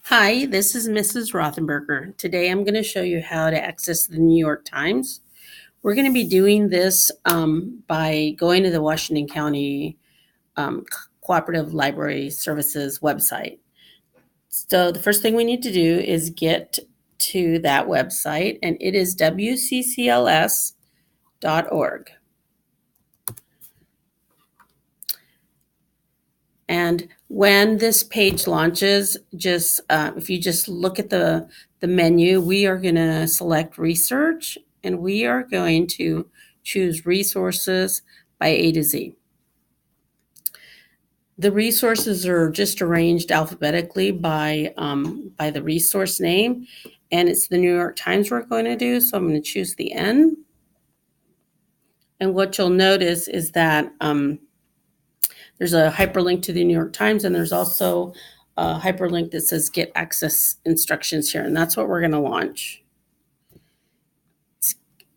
Hi, this is Mrs. Rothenberger. Today I'm going to show you how to access the New York Times. We're going to be doing this by going to the Washington County Cooperative Library Services website. So the first thing we need to do is get to that website, and it is wccls.org. And when this page launches, if you just look at the menu, we are going to select research, and we are going to choose resources by A to Z. The resources are just arranged alphabetically by the resource name, and it's the New York Times we're going to do. So I'm going to choose the N. And what you'll notice is that there's a hyperlink to the New York Times, and there's also a hyperlink that says get access instructions here, and that's what we're going to launch.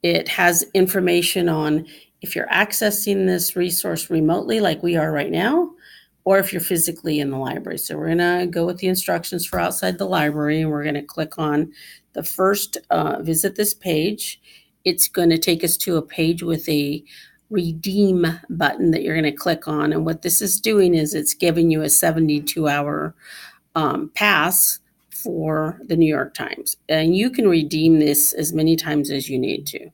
It has information on if you're accessing this resource remotely like we are right now, or if you're physically in the library. So we're going to go with the instructions for outside the library, and we're going to click on the first visit this page. It's going to take us to a page with a redeem button that you're going to click on. And what this is doing is it's giving you a 72-hour pass for the New York Times. And you can redeem this as many times as you need to. I'm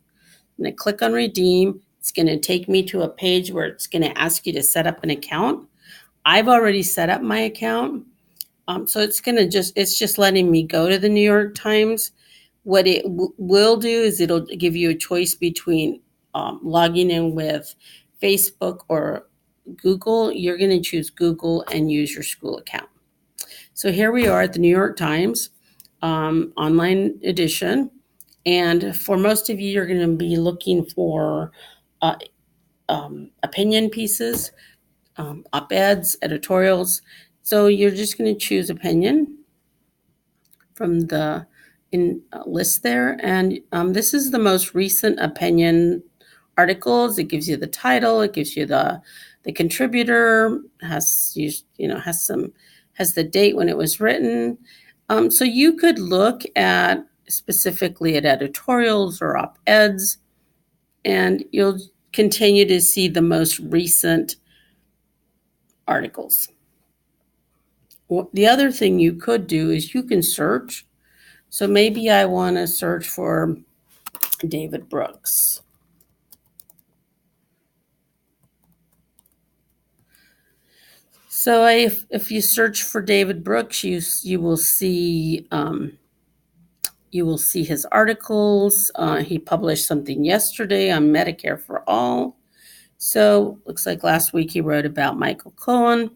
going to click on redeem. It's going to take me to a page where it's going to ask you to set up an account. I've already set up my account. So it's just letting me go to the New York Times. What it will do is it'll give you a choice between logging in with Facebook or Google. You're going to choose Google and use your school account. So here we are at the New York Times online edition. And for most of you, you're going to be looking for opinion pieces, op-eds, editorials. So you're just going to choose opinion from the list there. And this is the most recent opinion articles. It gives you the title. It gives you the contributor. Has the date when it was written. So you could look at specifically at editorials or op-eds, and you'll continue to see the most recent articles. The other thing you could do is you can search. So maybe I want to search for David Brooks. So if you search for David Brooks, you will see his articles. He published something yesterday on Medicare for All. So looks like last week he wrote about Michael Cohen.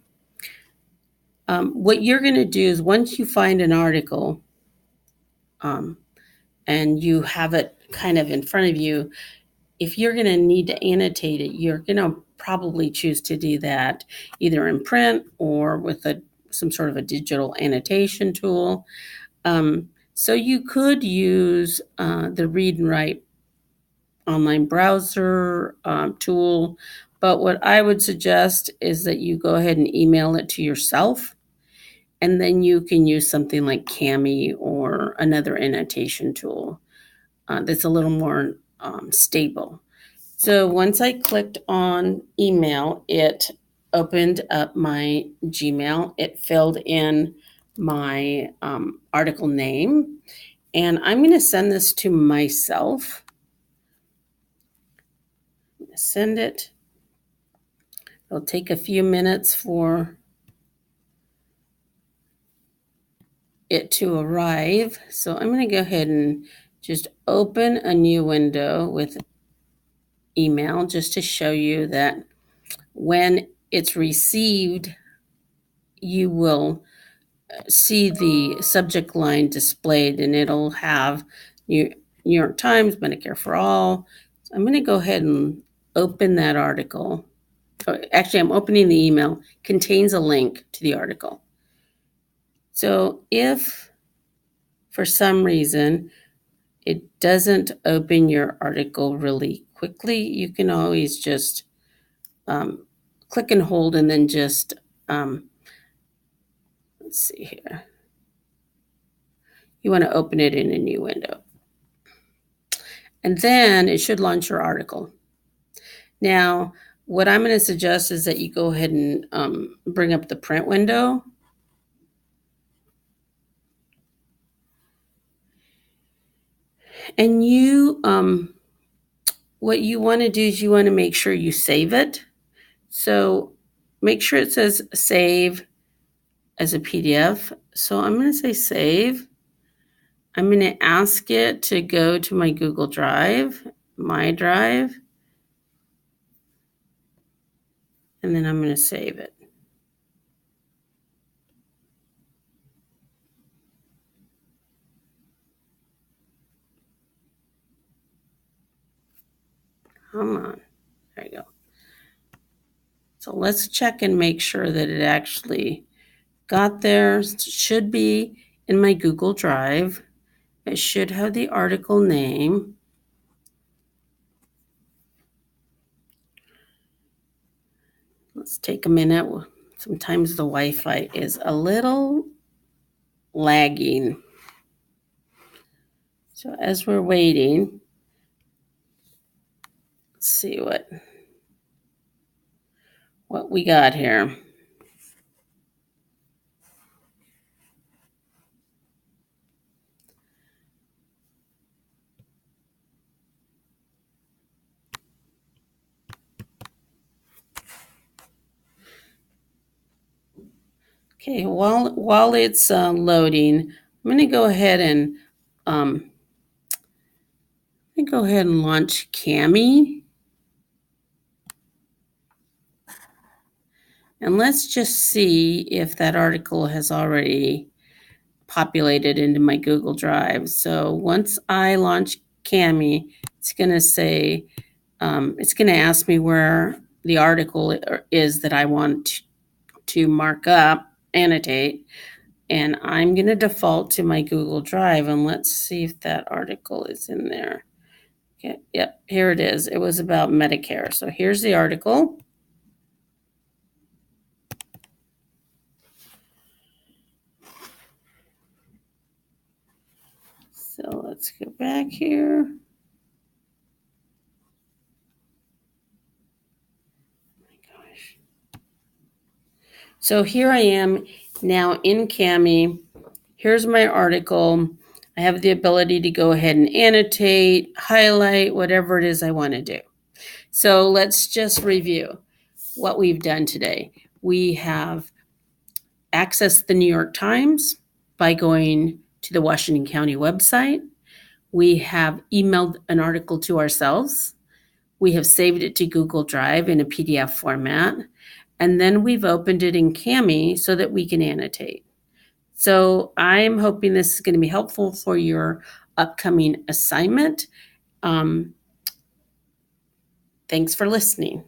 What you're going to do is once you find an article and you have it kind of in front of you, if you're going to need to annotate it, you're going to probably choose to do that either in print or with some sort of a digital annotation tool. So you could use the read and write online browser tool, but what I would suggest is that you go ahead and email it to yourself, and then you can use something like Cami or another annotation tool that's a little more stable. So once I clicked on email, it opened up my Gmail. It filled in my article name, and I'm going to send this to myself. I'm going to send it. It'll take a few minutes for it to arrive. So I'm going to go ahead and just open a new window with email just to show you that when it's received, you will see the subject line displayed, and it'll have New York Times, Medicare for All. So I'm going to go ahead and open that article. Actually, I'm opening the email. Contains a link to the article. So if for some reason it doesn't open your article really quickly, you can always just click and hold, and then just let's see here. You want to open it in a new window. And then it should launch your article. Now, what I'm going to suggest is that you go ahead and bring up the print window. And what you want to do is you want to make sure you save it. So make sure it says save as a PDF. So I'm going to say save. I'm going to ask it to go to my Google Drive, my drive, and then I'm going to save it. Come on. There you go. So let's check and make sure that it actually got there. It should be in my Google Drive. It should have the article name. Let's take a minute. Sometimes the Wi-Fi is a little lagging. So as we're waiting, let's see what we got here. Okay, while it's loading, I'm going to go ahead and launch Cami. And let's just see if that article has already populated into my Google Drive. So once I launch Cami, it's going to say, it's going to ask me where the article is that I want to mark up, annotate, and I'm going to default to my Google Drive, and let's see if that article is in there. Okay, yep, here it is. It was about Medicare. So here's the article. So let's go back here. Oh my gosh. So here I am now in Cami. Here's my article. I have the ability to go ahead and annotate, highlight, whatever it is I want to do. So let's just review what we've done today. We have accessed the New York Times by going to the Washington County website. We have emailed an article to ourselves. We have saved it to Google Drive in a PDF format. And then we've opened it in Cami so that we can annotate. So I'm hoping this is going to be helpful for your upcoming assignment. Thanks for listening.